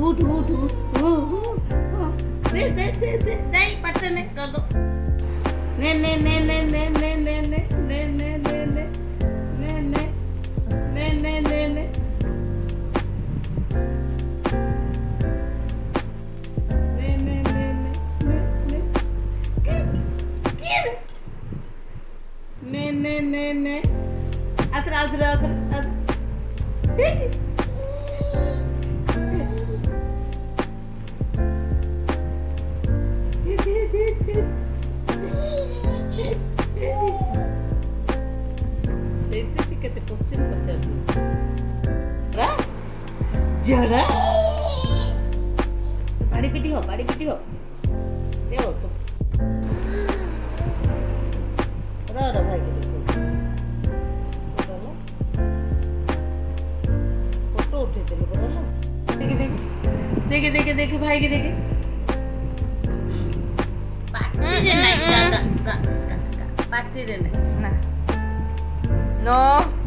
उठ उठ उठ दे दे दे दे दे पट्टे ने कर दो ने ने ने ने ने ने ने ने ने ने ने ने ने ने ने ने ने ने अतर अतर अतर ସେଇଥିରେ ସେ କେତେ କୋଶ୍ଚିନ୍ ପଚାରୁଛି ଜରା ପାଣି ପିଟି ହୋ ଦେଓ ତ ର ଭାଇ के फोटो उठे देले बरला देखे देखे देखे भाई के देखे पार्टी रे नहीं पार्टी रे नहीं ना No.